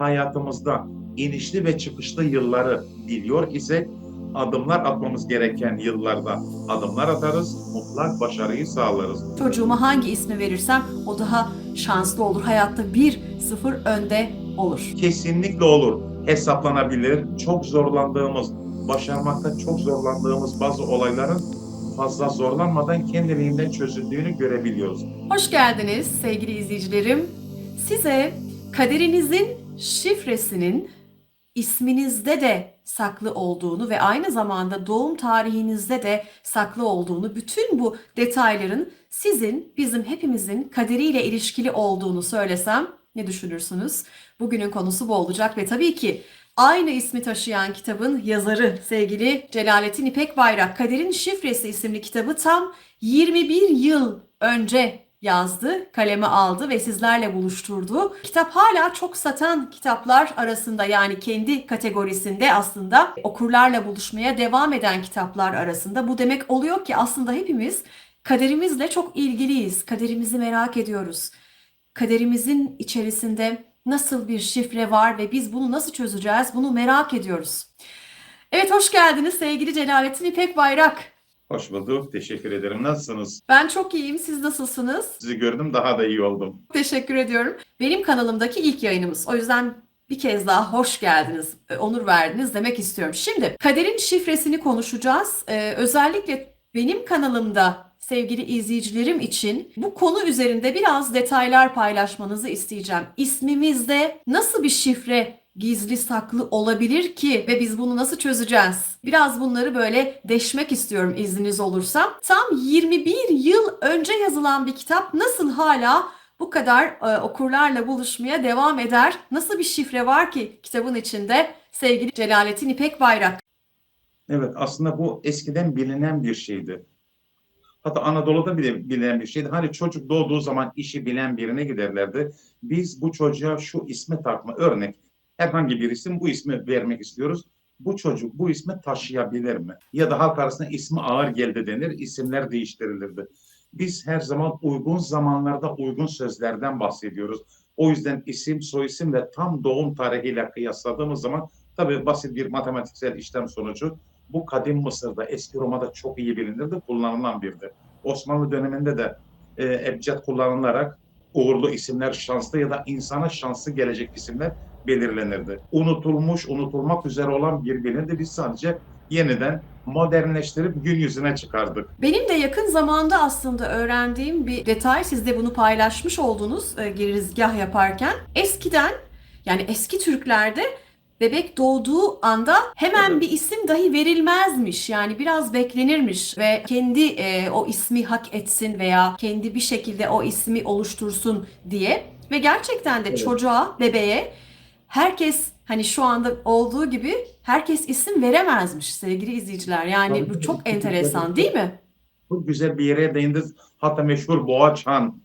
hayatımızda inişli ve çıkışlı yılları biliyor isek, adımlar atmamız gereken yıllarda adımlar atarız, mutlak başarıyı sağlarız. Çocuğuma hangi ismi verirsem o daha şanslı olur. Hayatta 1-0 önde olur. Kesinlikle olur. Hesaplanabilir. Çok zorlandığımız, başarmakta çok zorlandığımız bazı olayların fazla zorlanmadan kendiliğinden çözüldüğünü görebiliyoruz. Hoş geldiniz sevgili izleyicilerim. Size kaderinizin şifresinin isminizde de saklı olduğunu ve aynı zamanda doğum tarihinizde de saklı olduğunu, bütün bu detayların sizin, bizim hepimizin kaderiyle ilişkili olduğunu söylesem ne düşünürsünüz? Bugünün konusu bu olacak ve tabii ki aynı ismi taşıyan kitabın yazarı sevgili Celalettin İpek Bayrak, Kaderin Şifresi isimli kitabı tam 21 yıl önce yazdı, kaleme aldı ve sizlerle buluşturdu. Kitap hala çok satan kitaplar arasında, yani kendi kategorisinde aslında okurlarla buluşmaya devam eden kitaplar arasında. Bu demek oluyor ki aslında hepimiz kaderimizle çok ilgiliyiz. Kaderimizi merak ediyoruz. Kaderimizin içerisinde nasıl bir şifre var ve biz bunu nasıl çözeceğiz? Bunu merak ediyoruz. Evet, hoş geldiniz sevgili Celalettin İpek Bayrak. Hoş bulduk. Teşekkür ederim. Nasılsınız? Ben çok iyiyim. Siz nasılsınız? Sizi gördüm, daha da iyi oldum. Teşekkür ediyorum. Benim kanalımdaki ilk yayınımız. O yüzden bir kez daha hoş geldiniz, onur verdiniz demek istiyorum. Şimdi kaderin şifresini konuşacağız. Özellikle benim kanalımda sevgili izleyicilerim için bu konu üzerinde biraz detaylar paylaşmanızı isteyeceğim. İsmimizde nasıl bir şifre gizli saklı olabilir ki ve biz bunu nasıl çözeceğiz? Biraz bunları böyle deşmek istiyorum izniniz olursa. Tam 21 yıl önce yazılan bir kitap nasıl hala bu kadar okurlarla buluşmaya devam eder? Nasıl bir şifre var ki kitabın içinde sevgili Celalettin İpek Bayrak? Evet, aslında bu eskiden bilinen bir şeydi. Hatta Anadolu'da bile bilinen bir şeydi. Hani çocuk doğduğu zaman işi bilen birine giderlerdi. Biz bu çocuğa şu ismi takma, örnek herhangi bir isim, bu ismi vermek istiyoruz. Bu çocuk bu ismi taşıyabilir mi? Ya da halk arasında ismi ağır geldi denir, isimler değiştirilirdi. Biz her zaman uygun zamanlarda uygun sözlerden bahsediyoruz. O yüzden isim, soyisim ve tam doğum tarihiyle kıyasladığımız zaman tabii basit bir matematiksel işlem sonucu bu kadim Mısır'da, eski Roma'da çok iyi bilinirdi, kullanılan birdi. Osmanlı döneminde de ebced kullanılarak uğurlu isimler, şanslı ya da insana şanslı gelecek isimler belirlenirdi. Unutulmuş, unutulmak üzere olan bir bilindi. Biz sadece yeniden modernleştirip gün yüzüne çıkardık. Benim de yakın zamanda aslında öğrendiğim bir detay, siz de bunu paylaşmış oldunuz girizgah yaparken. Eskiden, yani eski Türklerde bebek doğduğu anda hemen Evet. bir isim dahi verilmezmiş. Yani biraz beklenirmiş ve kendi o ismi hak etsin veya kendi bir şekilde o ismi oluştursun diye. Ve gerçekten de Evet. çocuğa, bebeğe herkes, hani şu anda olduğu gibi herkes isim veremezmiş sevgili izleyiciler. Yani Tabii bu ki çok eski Türklerde enteresan değil mi? çok güzel bir yere değindiniz. Hatta meşhur Boğaçan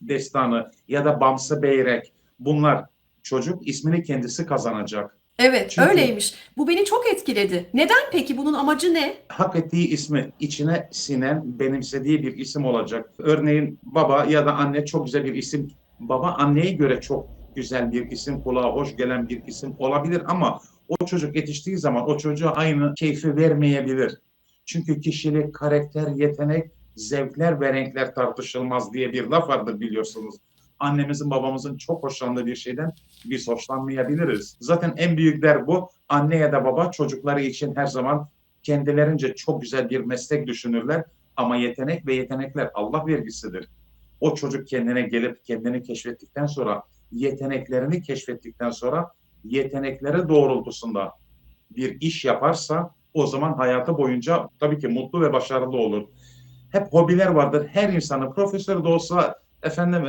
destanı ya da Bamsı Beyrek, bunlar çocuk ismini kendisi kazanacak. Evet, Çünkü öyleymiş. Bu beni çok etkiledi. Neden peki? Bunun amacı ne? hak ettiği ismi içine sinen, benimsediği bir isim olacak. Örneğin baba ya da anne çok güzel bir isim. Baba anneye göre çok güzel bir isim, kulağa hoş gelen bir isim olabilir ama o çocuk yetiştiği zaman o çocuğa aynı keyfi vermeyebilir. Çünkü kişilik, karakter, yetenek, zevkler ve renkler tartışılmaz diye bir laf vardır, biliyorsunuz. Annemizin, babamızın çok hoşlandığı bir şeyden biz hoşlanmayabiliriz. Zaten en büyük der bu. Anne ya da baba çocukları için her zaman kendilerince çok güzel bir meslek düşünürler ama yetenek ve yetenekler Allah vergisidir. O çocuk kendine gelip kendini keşfettikten sonra, yeteneklerini keşfettikten sonra yetenekleri doğrultusunda bir iş yaparsa o zaman hayatı boyunca tabii ki mutlu ve başarılı olur. Hep hobiler vardır. Her insanın, profesör de olsa, efendim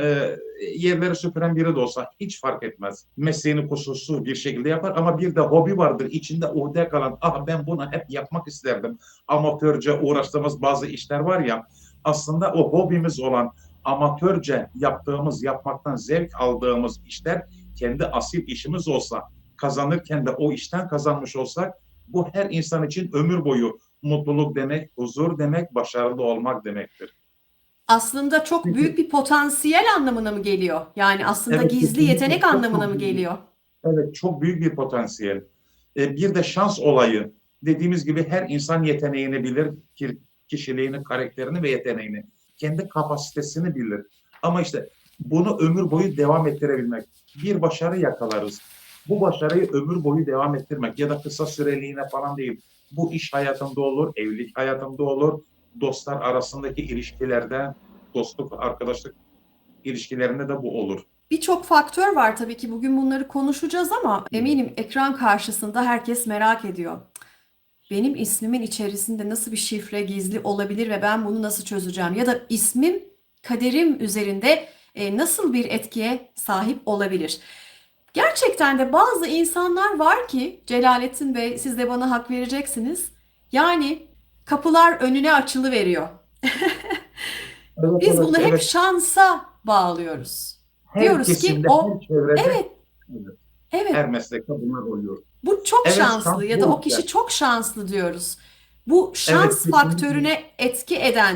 yerleri süpüren biri de olsa hiç fark etmez. Mesleğini kusursuz bir şekilde yapar ama bir de hobi vardır. İçinde uhde kalan, ah ben bunu hep yapmak isterdim. Amatörce uğraştığımız bazı işler var ya, aslında o hobimiz olan, amatörce yaptığımız, yapmaktan zevk aldığımız işler kendi asil işimiz olsa, kazanırken de o işten kazanmış olsak, bu her insan için ömür boyu mutluluk demek, huzur demek, başarılı olmak demektir. Aslında çok büyük Çünkü bir potansiyel anlamına mı geliyor? Yani aslında evet, gizli kesinlikle yetenek çok anlamına çok mı geliyor? Evet, çok büyük bir potansiyel. Bir de şans olayı. Dediğimiz gibi her insan yeteneğini bilir, kişiliğini, karakterini ve yeteneğini. Kendi kapasitesini bilir. Ama işte bunu ömür boyu devam ettirebilmek. Bir başarı yakalarız. Bu başarıyı ömür boyu devam ettirmek ya da kısa süreliğine falan değil. Bu iş hayatında olur, evlilik hayatında olur, dostlar arasındaki ilişkilerde, dostluk, arkadaşlık ilişkilerinde de bu olur. Birçok faktör var tabii ki bugün bunları konuşacağız ama eminim ekran karşısında herkes merak ediyor. Benim ismimin içerisinde nasıl bir şifre gizli olabilir ve ben bunu nasıl çözeceğim? Ya da ismim kaderim üzerinde nasıl bir etkiye sahip olabilir? Gerçekten de bazı insanlar var ki Celalettin Bey siz de bana hak vereceksiniz. Yani kapılar önüne açılı veriyor. Evet, Biz evet, bunu hep evet. şansa bağlıyoruz. Her Diyoruz ki kesimde, her o çevrede, evet, evet, evet, her meslekte bunlar oluyor. bu çok Evet, şanslı şans ya da bu o işte. kişi çok şanslı diyoruz. Bu Evet, şans kesinlikle. faktörüne etki eden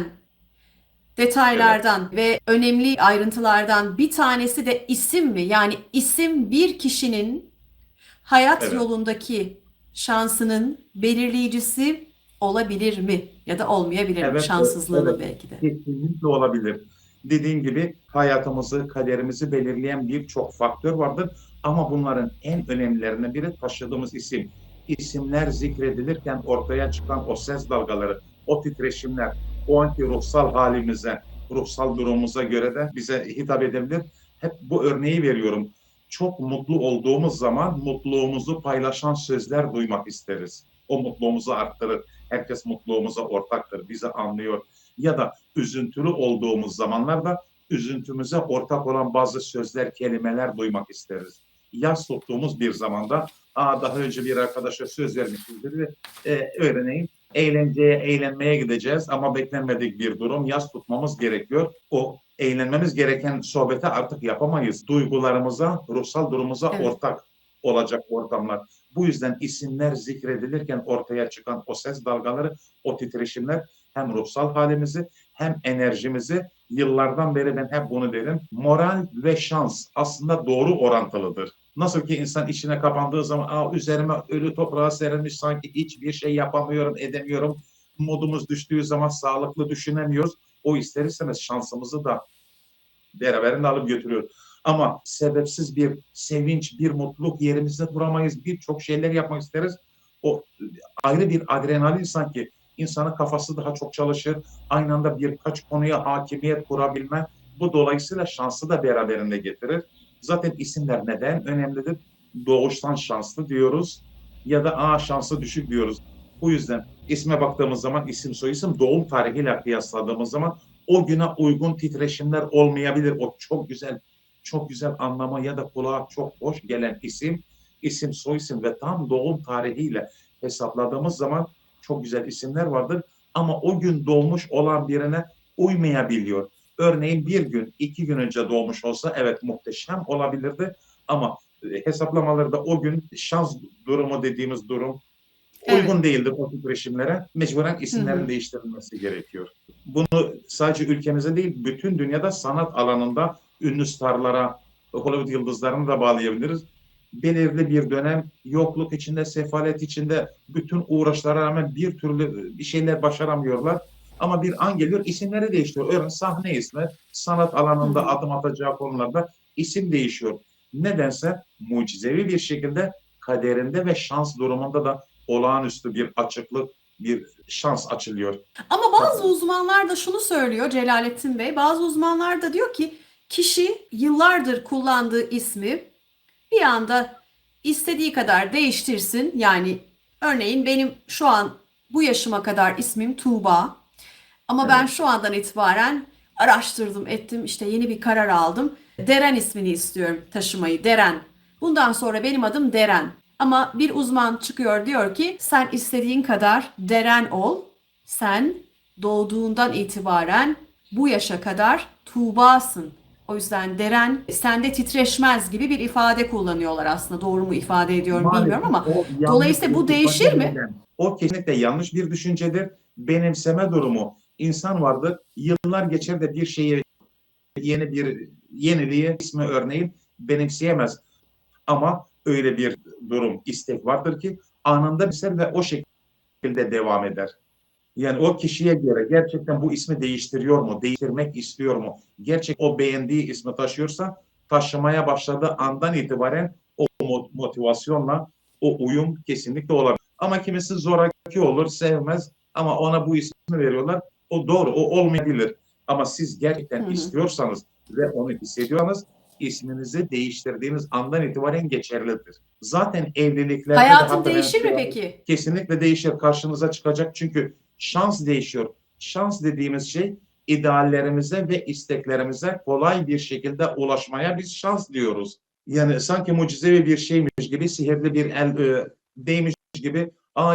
Evet, detaylardan ve önemli ayrıntılardan bir tanesi de isim mi? Yani isim bir kişinin hayat evet. yolundaki şansının belirleyicisi olabilir mi? Ya da olmayabilir mi? Evet, Şanssızlığının evet. belki de. Kesinlikle olabilir. Dediğim gibi hayatımızı, kaderimizi belirleyen birçok faktör vardır. Ama bunların en önemlilerinden biri taşıdığımız isim. İsimler zikredilirken ortaya çıkan o ses dalgaları, o titreşimler, o anki ruhsal halimize, ruhsal durumumuza göre de bize hitap edebilir. Hep bu örneği veriyorum. Çok mutlu olduğumuz zaman mutluluğumuzu paylaşan sözler duymak isteriz. O mutluluğumuzu arttırır. Herkes mutluluğumuza ortaktır, bizi anlıyor. Ya da üzüntülü olduğumuz zamanlarda üzüntümüze ortak olan bazı sözler, kelimeler duymak isteriz. Yas tuttuğumuz bir zamanda, daha önce bir arkadaşa söz vermişizdir. Örneğin eğlenceye, eğlenmeye gideceğiz ama beklenmedik bir durum. Yas tutmamız gerekiyor. O eğlenmemiz gereken sohbeti artık yapamayız. Duygularımıza, ruhsal durumumuza Evet. ortak olacak ortamlar. Bu yüzden isimler zikredilirken ortaya çıkan o ses dalgaları, o titreşimler hem ruhsal halimizi hem enerjimizi, yıllardan beri ben hep bunu derim, moral ve şans aslında doğru orantılıdır. Nasıl ki insan içine kapandığı zaman üzerime ölü toprağa serilmiş sanki hiçbir şey yapamıyorum, edemiyorum. Modumuz düştüğü zaman sağlıklı düşünemiyoruz. O ister istemez şansımızı da beraberinde alıp götürüyor. Ama sebepsiz bir sevinç, bir mutluluk yerimizde duramayız. Birçok şeyler yapmak isteriz. O ayrı bir adrenalin sanki. İnsanın kafası daha çok çalışır. Aynı anda birkaç konuya hakimiyet kurabilme. Bu dolayısıyla şansı da beraberinde getirir. Zaten isimler neden önemlidir? Doğuştan şanslı diyoruz ya da şansı düşük diyoruz. Bu yüzden isme baktığımız zaman isim soyisim doğum tarihiyle kıyasladığımız zaman o güne uygun titreşimler olmayabilir. O çok güzel, çok güzel anlama ya da kulağa çok hoş gelen isim, isim, soyisim ve tam doğum tarihiyle hesapladığımız zaman çok güzel isimler vardır. Ama o gün doğmuş olan birine uymayabiliyor. Örneğin bir gün, 2 gün önce doğmuş olsa evet muhteşem olabilirdi. Ama hesaplamaları da o gün şans durumu dediğimiz durum Evet. uygun değildir o titreşimlere. Mecburen Hı isimlerin hı. değiştirilmesi gerekiyor. Bunu sadece ülkemize değil, bütün dünyada sanat alanında ünlü starlara, Hollywood yıldızlarını da bağlayabiliriz. Belirli bir dönem yokluk içinde, sefalet içinde bütün uğraşlara rağmen bir türlü bir şeyler başaramıyorlar. Ama bir an geliyor isimleri değiştiriyor. Örneğin sahne ismi, sanat Hı alanında hı. adım atacağı konularda isim değişiyor. Nedense mucizevi bir şekilde kaderinde ve şans durumunda da olağanüstü bir açıklık, bir şans açılıyor. Ama bazı uzmanlar da şunu söylüyor Celalettin Bey. Bazı uzmanlar da diyor ki kişi yıllardır kullandığı ismi bir anda istediği kadar değiştirsin. Yani örneğin benim şu an bu yaşıma kadar ismim Tuğba. Ama ben Evet, şu andan itibaren araştırdım, ettim, işte yeni bir karar aldım. Deren ismini istiyorum taşımayı, Deren. Bundan sonra benim adım Deren. Ama bir uzman çıkıyor diyor ki sen istediğin kadar Deren ol. Sen doğduğundan itibaren bu yaşa kadar Tuğba'sın. O yüzden Deren sende titreşmez gibi bir ifade kullanıyorlar aslında. Doğru mu ifade ediyorum bilmiyorum maalesef ama o yanlış dolayısıyla bu bir ifade değişir mi? verilen, o kesinlikle yanlış bir düşüncedir. Benimseme durumu. İnsan vardır, yıllar geçer de bir şeyi, yeni bir yeniliği, ismi örneğin benimseyemez. Ama öyle bir durum, istek vardır ki anında biter ve o şekilde devam eder. Yani o kişiye göre gerçekten bu ismi değiştiriyor mu, değiştirmek istiyor mu? Gerçek o beğendiği ismi taşıyorsa taşımaya başladığı andan itibaren o motivasyonla o uyum kesinlikle olabilir. Ama kimisi zoraki olur, sevmez ama ona bu ismi veriyorlar. O doğru, o olmayabilir. Ama siz Hı gerçekten hı. istiyorsanız ve onu hissediyorsanız isminizi değiştirdiğiniz andan itibaren geçerlidir. Zaten evliliklerde de Hayatın hatta ben değişir mi peki? kesinlikle değişir, karşınıza çıkacak çünkü şans değişiyor. Şans dediğimiz şey ideallerimize ve isteklerimize kolay bir şekilde ulaşmaya biz şans diyoruz. Yani sanki mucizevi bir şeymiş gibi, sihirli bir el değmiş gibi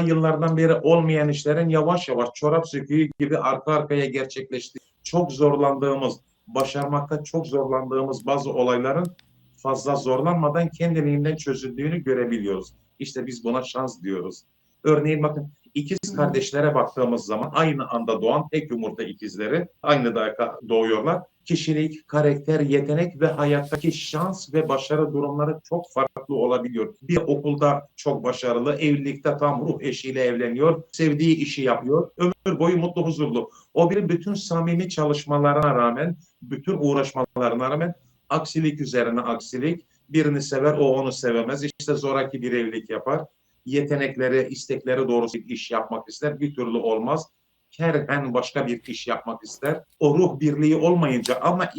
yıllardan beri olmayan işlerin yavaş yavaş çorap söküğü gibi arka arkaya gerçekleşti. Çok zorlandığımız, başarmakta çok zorlandığımız bazı olayların fazla zorlanmadan kendiliğinden çözüldüğünü görebiliyoruz. İşte biz buna şans diyoruz. Örneğin bakın ikiz Hı hı. kardeşlere baktığımız zaman aynı anda doğan tek yumurta ikizleri aynı dakika doğuyorlar. Kişilik, karakter, yetenek ve hayattaki şans ve başarı durumları çok farklı olabiliyor. Bir okulda çok başarılı, evlilikte tam ruh eşiyle evleniyor, sevdiği işi yapıyor, ömür boyu mutlu, huzurlu. O bir bütün samimi çalışmalarına rağmen, bütün uğraşmalarına rağmen aksilik üzerine aksilik, birini sever, o onu sevemez. İşte zoraki bir evlilik yapar. Yetenekleri, istekleri doğrusu iş yapmak ister. Bir türlü olmaz. Kerhen başka bir iş yapmak ister. O ruh birliği olmayınca ama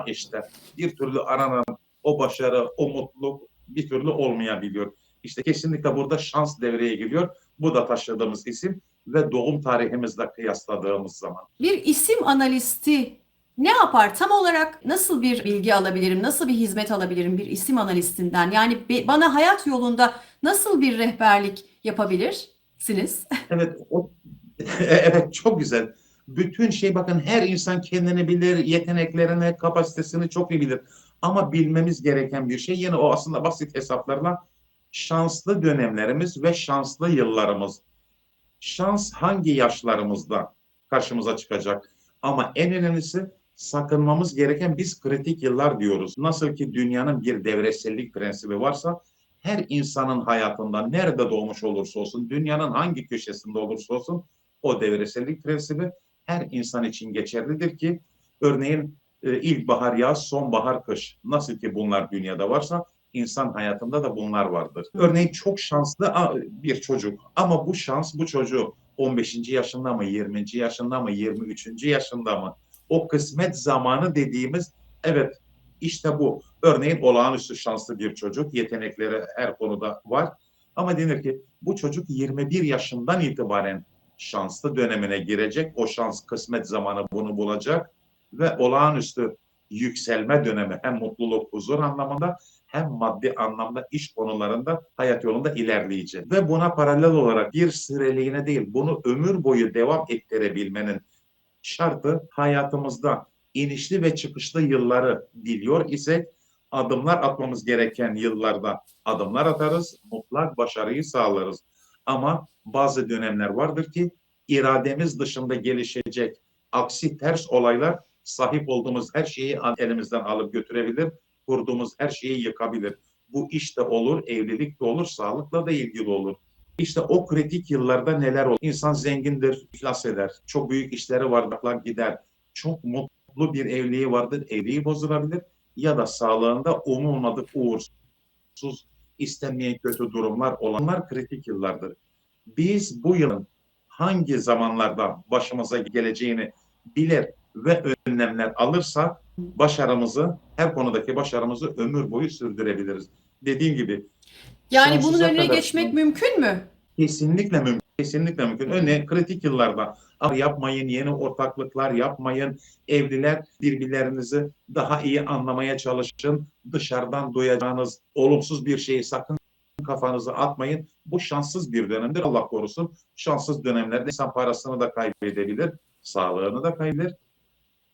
işte bir türlü aranan o başarı, o mutluluk bir türlü olmayabiliyor. İşte kesinlikle burada şans devreye giriyor. Bu da taşıdığımız isim ve doğum tarihimizle kıyasladığımız zaman. Bir isim analisti ne yapar? Tam olarak nasıl bir bilgi alabilirim? Nasıl bir hizmet alabilirim bir isim analistinden? Yani bana hayat yolunda nasıl bir rehberlik yapabilirsiniz? Evet, evet çok güzel. Bütün şey bakın her insan kendini bilir, yeteneklerini, kapasitesini çok iyi bilir. Ama bilmemiz gereken bir şey yine o aslında basit hesaplarla şanslı dönemlerimiz ve şanslı yıllarımız. Şans hangi yaşlarımızda karşımıza çıkacak? Ama en önemlisi sakınmamız gereken biz kritik yıllar diyoruz. Nasıl ki dünyanın bir devresellik prensibi varsa her insanın hayatında nerede doğmuş olursa olsun, dünyanın hangi köşesinde olursa olsun o devresellik prensibi her insan için geçerlidir ki örneğin ilkbahar, yaz, sonbahar, kış. Nasıl ki bunlar dünyada varsa insan hayatında da bunlar vardır. Hı hı. Örneğin çok şanslı bir çocuk ama bu şans bu çocuğu 15. yaşında mı, 20. yaşında mı, 23. yaşında mı? O kısmet zamanı dediğimiz evet işte bu. Örneğin olağanüstü şanslı bir çocuk, yetenekleri her konuda var. Ama denir ki bu çocuk 21 yaşından itibaren şanslı dönemine girecek. O şans kısmet zamanı bunu bulacak ve olağanüstü yükselme dönemi hem mutluluk, huzur anlamında hem maddi anlamda iş konularında hayat yolunda ilerleyecek. Ve buna paralel olarak bir süreliğine değil, bunu ömür boyu devam ettirebilmenin şartı hayatımızda inişli ve çıkışlı yılları biliyor isek adımlar atmamız gereken yıllarda adımlar atarız, mutlak başarıyı sağlarız. Ama bazı dönemler vardır ki irademiz dışında gelişecek aksi ters olaylar sahip olduğumuz her şeyi elimizden alıp götürebilir, kurduğumuz her şeyi yıkabilir. Bu işte olur, evlilik de olur, sağlıkla da ilgili olur. İşte o kritik yıllarda neler olur? İnsan zengindir, iflas eder. Çok büyük işleri vardır, gider. Çok mutlu bir evliliği vardır, evliliği bozulabilir. Ya da sağlığında umulmadık, uğursuz, istenmeyen kötü durumlar olanlar kritik yıllardır. Biz bu yılın hangi zamanlarda başımıza geleceğini bilir ve önlemler alırsak başarımızı, her konudaki başarımızı ömür boyu sürdürebiliriz. Dediğim gibi Yani bunun sonsuza önüne kadar geçmek mümkün mü? kesinlikle mümkün. Kesinlikle mümkün. Örneğin kritik yıllarda yapmayın, yeni ortaklıklar yapmayın. Evliler birbirlerinizi daha iyi anlamaya çalışın. Dışarıdan duyacağınız olumsuz bir şeyi sakın kafanızı atmayın. Bu şanssız bir dönemdir. Allah korusun. Şanssız dönemlerde insan parasını da kaybedebilir, sağlığını da kaybedebilir,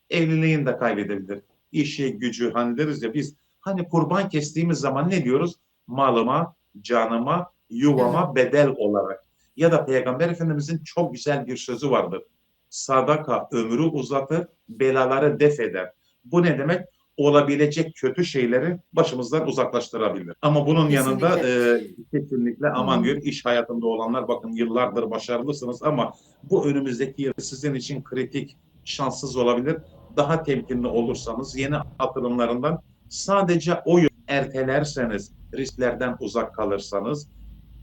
evliliğini de kaybedebilir. İşi, gücü hani deriz ya biz hani kurban kestiğimiz zaman ne diyoruz? Malıma, canıma, Evet. yuvama bedel olarak. Ya da Peygamber Efendimizin çok güzel bir sözü vardır. Sadaka ömrü uzatır, belaları def eder. Bu ne demek? olabilecek kötü şeyleri başımızdan uzaklaştırabilir. Ama bunun yanında Kesinlikle. kesinlikle aman Hmm. diyor, iş hayatında olanlar bakın yıllardır başarılısınız ama bu önümüzdeki yıl sizin için kritik, şanssız olabilir. Daha temkinli olursanız yeni atılımlarından sadece o yıl ertelerseniz, risklerden uzak kalırsanız,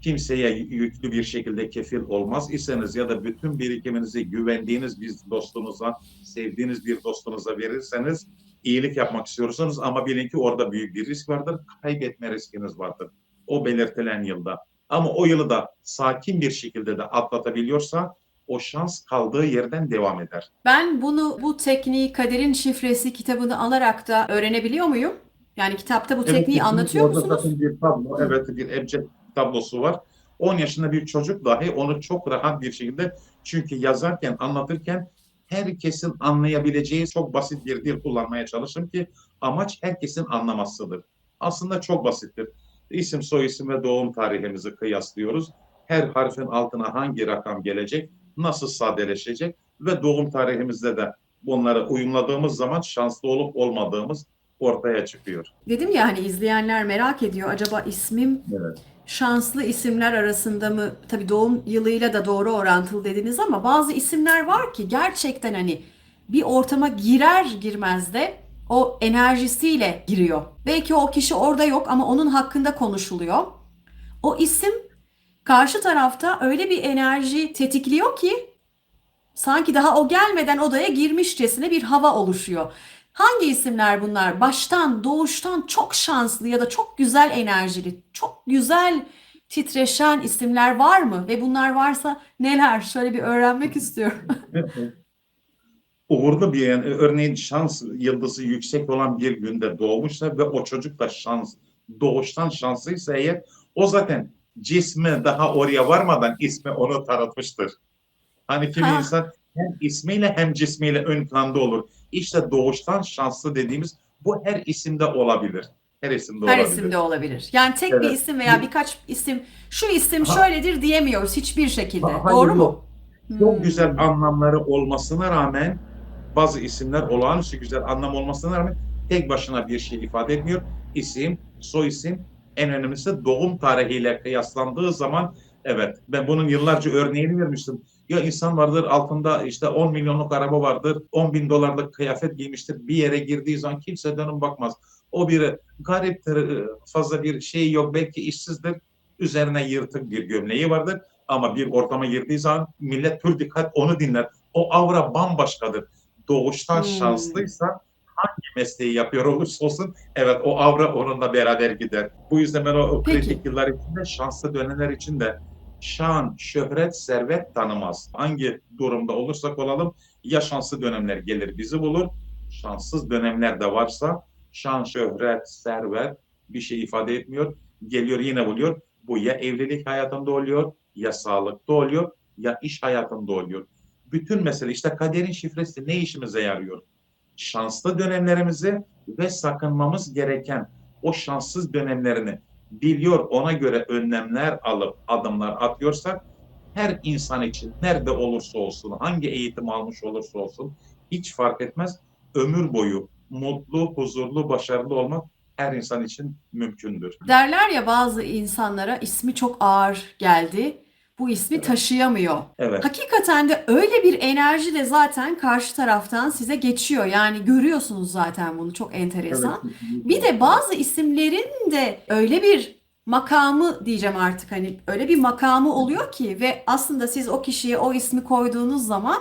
kimseye yüklü bir şekilde kefil olmaz iseniz ya da bütün birikiminizi güvendiğiniz bir dostunuza, sevdiğiniz bir dostunuza verirseniz, iyilik yapmak istiyorsunuz ama bilin ki orada büyük bir risk vardır, kaybetme riskiniz vardır o belirtilen yılda. Ama o yılı da sakin bir şekilde de atlatabiliyorsa o şans kaldığı yerden devam eder. Ben bunu, bu tekniği Kaderin Şifresi kitabını alarak da öğrenebiliyor muyum? Yani kitapta bu Evet, tekniği kesinlikle anlatıyor orada musunuz? zaten bir tablo, Hı. evet, bir ebced tablosu var. 10 yaşında bir çocuk dahi onu çok rahat bir şekilde, çünkü yazarken, anlatırken herkesin anlayabileceği çok basit bir dil kullanmaya çalıştım ki amaç herkesin anlamasıdır. Aslında çok basittir. İsim, soyisim ve doğum tarihimizi kıyaslıyoruz. Her harfin altına hangi rakam gelecek, nasıl sadeleşecek ve doğum tarihimizde de bunları uyumladığımız zaman şanslı olup olmadığımız ortaya çıkıyor. Dedim ya hani izleyenler merak ediyor. Acaba ismim Evet. şanslı isimler arasında mı? Tabii doğum yılıyla da doğru orantılı dediniz ama bazı isimler var ki gerçekten hani bir ortama girer girmez de o enerjisiyle giriyor. Belki o kişi orada yok ama onun hakkında konuşuluyor. O isim karşı tarafta öyle bir enerji tetikliyor ki sanki daha o gelmeden odaya girmişçesine bir hava oluşuyor. Hangi isimler bunlar? Baştan, doğuştan çok şanslı ya da çok güzel enerjili, çok güzel titreşen isimler var mı? Ve bunlar varsa neler? Şöyle bir öğrenmek istiyorum. Uğurlu bir, yani örneğin şans yıldızı yüksek olan bir günde doğmuşsa ve o çocuk da doğuştan şanslıysa eğer, o zaten cismi daha oraya varmadan ismi onu tanıtmıştır. Hani kimi Ha, insan hem ismiyle hem cismiyle ön planda olur. İşte doğuştan şanslı dediğimiz bu her isimde olabilir. Her isimde her olabilir. isimde olabilir. Yani tek bir Evet. isim veya birkaç isim, şu isim Ha, şöyledir diyemiyoruz hiçbir şekilde. hayır, Doğru yok. mu? Çok güzel Hmm. anlamları olmasına rağmen, bazı isimler olağanüstü güzel anlam olmasına rağmen tek başına bir şey ifade etmiyor. İsim, soyisim, en önemlisi doğum tarihiyle kıyaslandığı zaman, evet, ben bunun yıllarca örneğini vermiştim. Ya insan vardır altında işte 10 milyonluk araba vardır, 10 bin dolarlık kıyafet giymiştir. Bir yere girdiği zaman kimse dönüp bakmaz. O biri gariptir, fazla bir şey yok, belki işsizdir, üzerine yırtık bir gömleği vardır. Ama bir ortama girdiği zaman millet pür dikkat onu dinler. O aura bambaşkadır. Doğuştan Hmm. şanslıysa hangi mesleği yapıyor olursa olsun, evet, o aura onunla beraber gider. Bu yüzden ben o kritik Peki. yıllar içinde, şanslı dönemler içinde şan, şöhret, servet tanımaz. Hangi durumda olursak olalım ya şanslı dönemler gelir bizi bulur, şanssız dönemler de varsa şan, şöhret, servet bir şey ifade etmiyor. Geliyor yine buluyor. Bu ya evlilik hayatında oluyor, ya sağlıkta oluyor, ya iş hayatında oluyor. Bütün mesele işte kaderin şifresi ne işimize yarıyor? Şanslı dönemlerimizi ve sakınmamız gereken o şanssız dönemlerini biliyor, ona göre önlemler alıp adımlar atıyorsak, her insan için nerede olursa olsun, hangi eğitim almış olursa olsun hiç fark etmez, ömür boyu mutlu, huzurlu, başarılı olmak her insan için mümkündür. Derler ya bazı insanlara ismi çok ağır geldi. Bu ismi Evet. taşıyamıyor. Evet. Hakikaten de öyle bir enerji de zaten karşı taraftan size geçiyor. Yani görüyorsunuz zaten bunu çok Evet. enteresan. Kesinlikle. Bir de Evet. bazı isimlerin de öyle bir makamı diyeceğim artık hani öyle bir makamı oluyor ki ve aslında siz o kişiye o ismi koyduğunuz zaman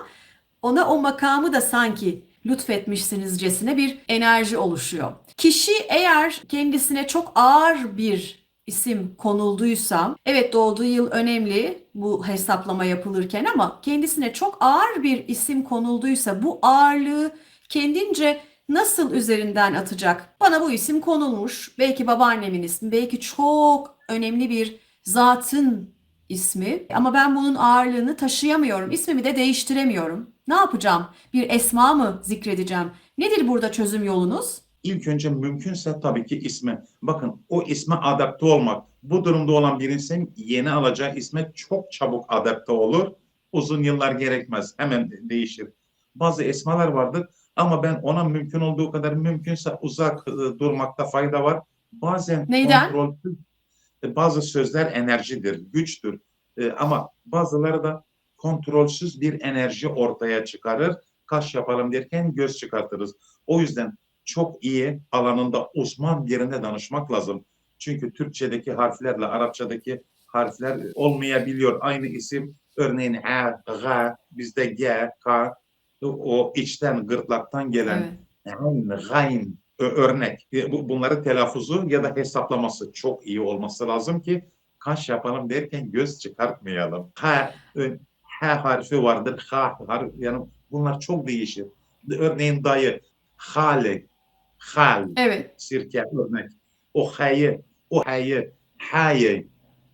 ona o makamı da sanki lütfetmişsinizcesine bir enerji oluşuyor. Kişi eğer kendisine çok ağır bir isim konulduysa, evet doğduğu yıl önemli bu hesaplama yapılırken ama kendisine çok ağır bir isim konulduysa bu ağırlığı kendince nasıl üzerinden atacak? Bana bu isim konulmuş. Belki babaannemin ismi, belki çok önemli bir zatın ismi ama ben bunun ağırlığını taşıyamıyorum. İsmimi de değiştiremiyorum. Ne yapacağım? Bir esma mı zikredeceğim? Nedir burada çözüm yolunuz? İlk önce mümkünse tabii ki isme. Bakın, o isme adapte olmak. Bu durumda olan bir insan yeni alacağı isme çok çabuk adapte olur. Uzun yıllar gerekmez. Hemen değişir. Bazı esmalar vardır. Ama ben ona mümkün olduğu kadar mümkünse uzak durmakta fayda var. Bazen Neyden? kontrolsüz bazı sözler enerjidir, güçtür. Ama bazıları da kontrolsüz bir enerji ortaya çıkarır. Kaş yapalım derken göz çıkartırız. O yüzden çok iyi alanında uzman birine danışmak lazım. Çünkü Türkçedeki harflerle Arapçadaki harfler olmayabiliyor. Aynı isim örneğin E, G, bizde G, K, o içten gırtlaktan gelen Evet. gayn örnek. Bunları telaffuzu ya da hesaplaması çok iyi olması lazım ki kaş yapalım derken göz çıkartmayalım. H harfi vardır. H harfi, yani bunlar çok değişir. Örneğin dayı, hale, hal, Evet. sirke örnek. O hayı.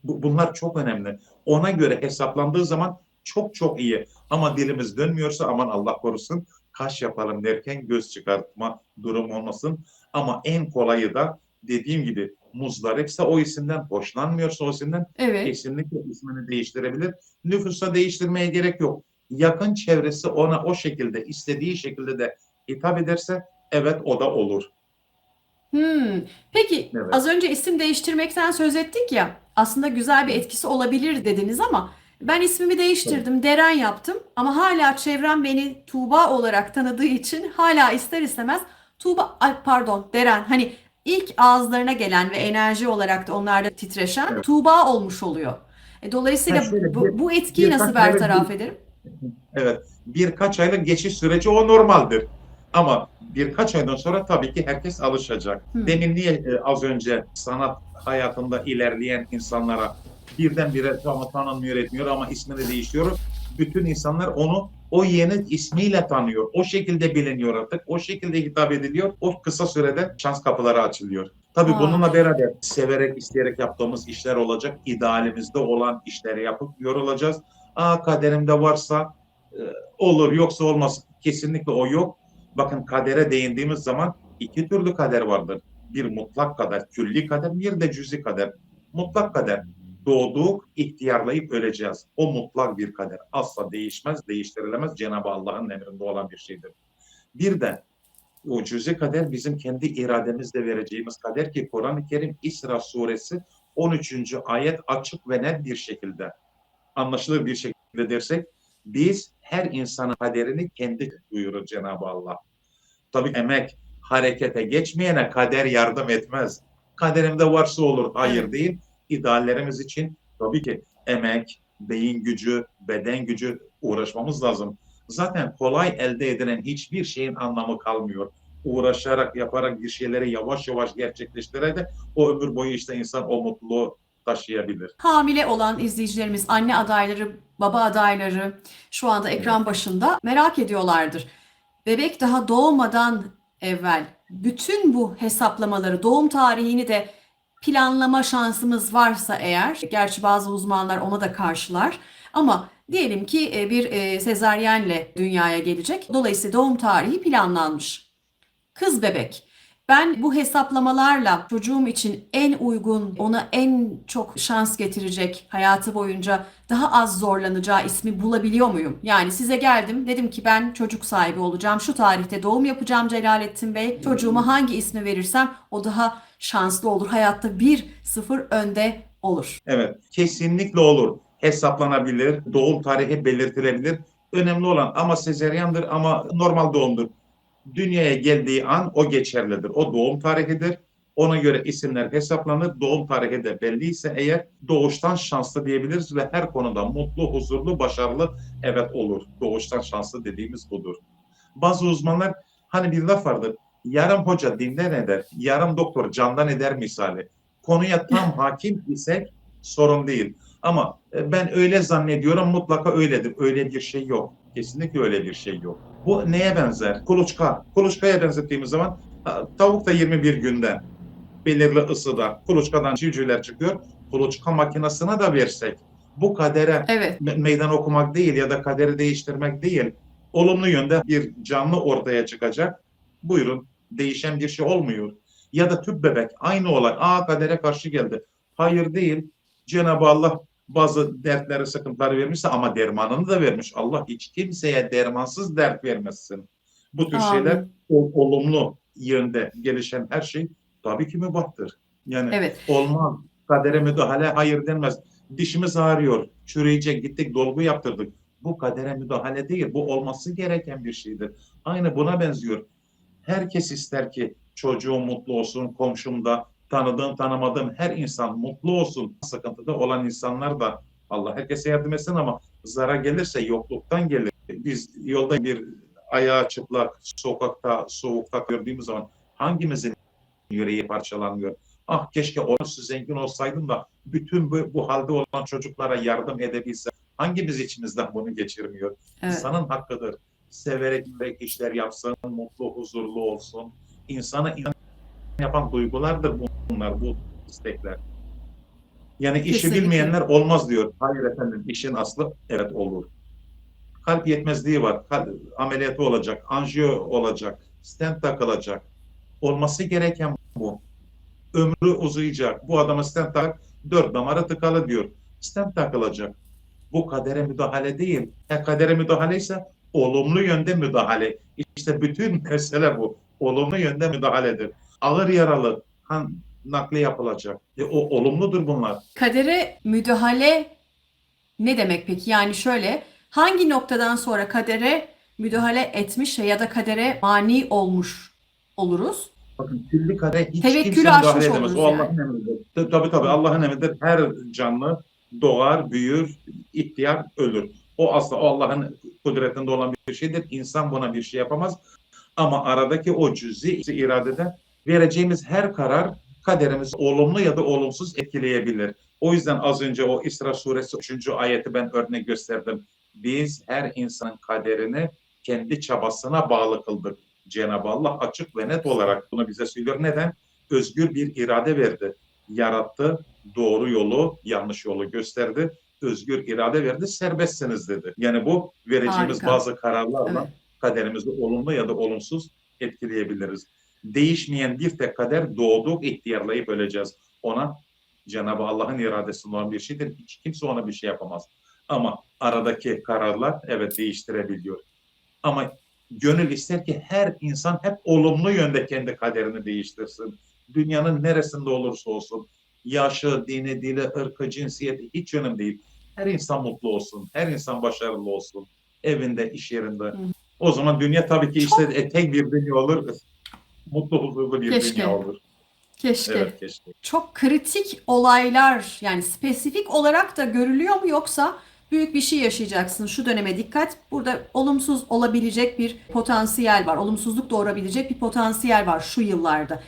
Bunlar çok önemli. Ona göre hesaplandığı zaman çok çok iyi. Ama dilimiz dönmüyorsa aman Allah korusun kaş yapalım derken göz çıkartma durum olmasın. Ama en kolayı da dediğim gibi muzdaripse o isimden, hoşlanmıyorsa o isimden Evet. kesinlikle ismini değiştirebilir. Nüfusa değiştirmeye gerek yok. Yakın çevresi ona o şekilde istediği şekilde de hitap ederse evet o da olur. Hmm. Peki Evet. az önce isim değiştirmekten söz ettik ya. Aslında güzel bir etkisi olabilir dediniz ama ben ismimi Evet. değiştirdim, Deren yaptım ama hala çevrem beni Tuğba olarak tanıdığı için hala ister istemez Tuğba, ay pardon Deren hani ilk ağızlarına gelen ve enerji olarak da onlarda titreşen Evet. Tuğba olmuş oluyor. Ha Dolayısıyla şöyle bu etkiyi nasıl birkaç aylık bertaraf ederim? evet, birkaç aylık geçiş süreci o normaldir. Ama birkaç aydan sonra tabii ki herkes alışacak. Hmm. Demin niye az önce sanat hayatında ilerleyen insanlara birdenbire tamam tanınmıyor etmiyor ama ismini değiştiriyor. Bütün insanlar onu o yeni ismiyle tanıyor. O şekilde biliniyor artık. O şekilde hitap ediliyor. O kısa sürede şans kapıları açılıyor. Tabii Aa, bununla beraber severek, isteyerek yaptığımız işler olacak. İdealimizde olan işleri yapıp yorulacağız. Kaderimde varsa e, olur, yoksa olmaz. Kesinlikle o yok. Bakın kadere değindiğimiz zaman iki türlü kader vardır. Bir mutlak kader, külli kader, bir de cüzi kader. Mutlak kader, doğduk, ihtiyarlayıp öleceğiz. O mutlak bir kader. Asla değişmez, değiştirilemez. Cenab-ı Allah'ın emrinde olan bir şeydir. Bir de o cüzi kader bizim kendi irademizle vereceğimiz kader ki Kur'an-ı Kerim İsra suresi 13. ayet açık ve net bir şekilde anlaşılır bir şekilde dersek biz her insanın kaderini kendi buyurur Cenab-ı Allah. Tabii emek harekete geçmeyene kader yardım etmez. Kaderimde varsa olur, hayır evet. değil. İdeallerimiz için tabii ki emek, beyin gücü, beden gücü uğraşmamız lazım. Zaten kolay elde edilen hiçbir şeyin anlamı kalmıyor. Uğraşarak, yaparak bir şeyleri yavaş yavaş gerçekleştirerek o ömür boyu işte insan o mutluluğu taşıyabilir. Hamile olan izleyicilerimiz, anne adayları, baba adayları şu anda Evet. ekran başında merak ediyorlardır. Bebek daha doğmadan evvel bütün bu hesaplamaları, doğum tarihini de planlama şansımız varsa eğer, gerçi bazı uzmanlar ona da karşılar ama diyelim ki bir sezaryenle dünyaya gelecek. Dolayısıyla doğum tarihi planlanmış. Kız bebek. Ben bu hesaplamalarla çocuğum için en uygun, ona en çok şans getirecek, hayatı boyunca daha az zorlanacağı ismi bulabiliyor muyum? Yani size geldim, dedim ki ben çocuk sahibi olacağım, şu tarihte doğum yapacağım Celalettin Bey. Çocuğuma hangi ismi verirsem o daha şanslı olur, hayatta 1-0 önde olur. Evet, kesinlikle olur. Hesaplanabilir, doğum tarihi belirtilebilir. Önemli olan ama sezeryandır ama normal doğumdur. Dünyaya geldiği an o geçerlidir. O doğum tarihidir. Ona göre isimler hesaplanır. Doğum tarihi de belliyse eğer doğuştan şanslı diyebiliriz ve her konuda mutlu, huzurlu, başarılı evet olur. Doğuştan şanslı dediğimiz budur. Bazı uzmanlar hani bir laf vardır. Yarım hoca dinden eder, yarım doktor candan eder misali. Konuya tam hakim isek sorun değil. Ama ben öyle zannediyorum mutlaka öyledir. Öyle bir şey yok. Kesinlikle öyle bir şey yok. Bu neye benzer? Kuluçka. Kuluçkaya benzettiğimiz zaman tavuk da 21 günde belirli ısıda kuluçkadan civcivler çıkıyor. Kuluçka makinesine de versek bu kadere Evet. meydan okumak değil ya da kaderi değiştirmek değil. Olumlu yönde bir canlı ortaya çıkacak. Buyurun, değişen bir şey olmuyor. Ya da tüp bebek aynı olay. Kadere karşı geldi. Hayır değil. Cenab-ı Allah bazı dertleri, sıkıntıları vermişse ama dermanını da vermiş. Allah hiç kimseye dermansız dert vermesin. Bu tür şeyler Amin. olumlu yönde gelişen her şey tabii ki mübahtır. Yani Evet. olmaz. Kadere müdahale hayır denmez. Dişimiz ağrıyor, çürüyecek, gittik dolgu yaptırdık. Bu kadere müdahale değil, bu olması gereken bir şeydir. Aynı buna benziyor. Herkes ister ki çocuğum mutlu olsun, komşum da, tanıdığım tanımadığım her insan mutlu olsun. Sıkıntıda olan insanlar da Allah herkese yardım etsin ama zara gelirse yokluktan gelir. Biz yolda bir ayağı çıplak, sokakta, soğukta gördüğümüz zaman hangimizin yüreği parçalanmıyor? Ah keşke onsuz zengin olsaydım da bütün bu halde olan çocuklara yardım edebilsem. Hangimiz içimizden bunu geçirmiyor? Evet. İnsanın hakkıdır. Severek işler yapsın, mutlu, huzurlu olsun. İnsanı insan yapan duygulardır bunlar, bu istekler. Yani işi Kesinlikle. bilmeyenler olmaz diyor. Hayır efendim, işin aslı evet olur. Kalp yetmezliği var. Ameliyatı olacak, anjiyo olacak, stent takılacak. Olması gereken bu. Ömrü uzayacak. Bu adama stent tak, 4 damarı tıkalı diyor. Stent takılacak. Bu kadere müdahale değil. Kadere müdahale ise olumlu yönde müdahale. İşte bütün mesele bu. Olumlu yönde müdahaledir. Ağır yaralı kan nakli yapılacak. O olumludur bunlar. Kadere müdahale ne demek peki? Yani şöyle, hangi noktadan sonra kadere müdahale etmiş ya da kadere mani olmuş oluruz? Bakın külli kadere hiç kimse Tevekkülü müdahale aşmış edemez. oluruz O yani. Allah'ın emridir. Tabii tabii Hı. Allah'ın emridir. Her canlı doğar, büyür, ihtiyar, ölür. O asla o Allah'ın kudretinde olan bir şeydir. İnsan buna bir şey yapamaz. Ama aradaki o cüzi iradede vereceğimiz her karar kaderimizi olumlu ya da olumsuz etkileyebilir. O yüzden az önce o İsra suresi 3. ayeti ben örnek gösterdim. Biz her insanın kaderini kendi çabasına bağlı kıldık. Cenab-ı Allah açık ve net olarak bunu bize söylüyor. Neden? Özgür bir irade verdi. Yarattı, doğru yolu, yanlış yolu gösterdi. Özgür irade verdi, serbestsiniz dedi. Yani bu vereceğimiz Harika. bazı kararlarla Evet. kaderimizi olumlu ya da olumsuz etkileyebiliriz. Değişmeyen bir tek kader doğduk, ihtiyarlayıp öleceğiz. Ona Cenab-ı Allah'ın iradesinde olan bir şeydir. Hiç kimse ona bir şey yapamaz. Ama aradaki kararlar evet değiştirebiliyor. Ama gönül ister ki her insan hep olumlu yönde kendi kaderini değiştirsin. Dünyanın neresinde olursa olsun, yaşı, dini, dili, ırkı, cinsiyeti hiç önemli değil. Her insan mutlu olsun, her insan başarılı olsun. Evinde, iş yerinde. Hı. O zaman dünya tabii ki işte Çok tek bir dünya olur. Mutlu, huzurlu bir dünya keşke. olur. Keşke. Evet, keşke. Çok kritik olaylar yani spesifik olarak da görülüyor mu yoksa büyük bir şey yaşayacaksın şu döneme dikkat. Burada olumsuz olabilecek bir potansiyel var. Olumsuzluk doğurabilecek bir potansiyel var şu yıllarda.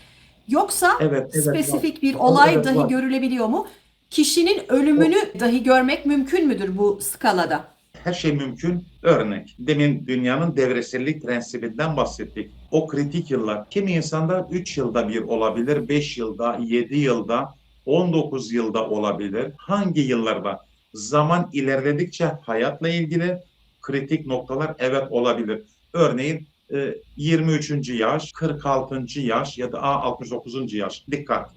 Yoksa Evet, evet var. spesifik bir olay Evet dahi var. görülebiliyor mu? Kişinin ölümünü dahi görmek mümkün müdür bu skalada? Her şey mümkün. Örnek. Demin dünyanın devresellik prensibinden bahsettik. O kritik yıllar. Kimi insanda 3 yılda bir olabilir, 5 yılda, 7 yılda, 19 yılda olabilir. Hangi yıllarda? Zaman ilerledikçe hayatla ilgili kritik noktalar evet olabilir. Örneğin 23. yaş, 46. yaş ya da 69. yaş. Dikkat.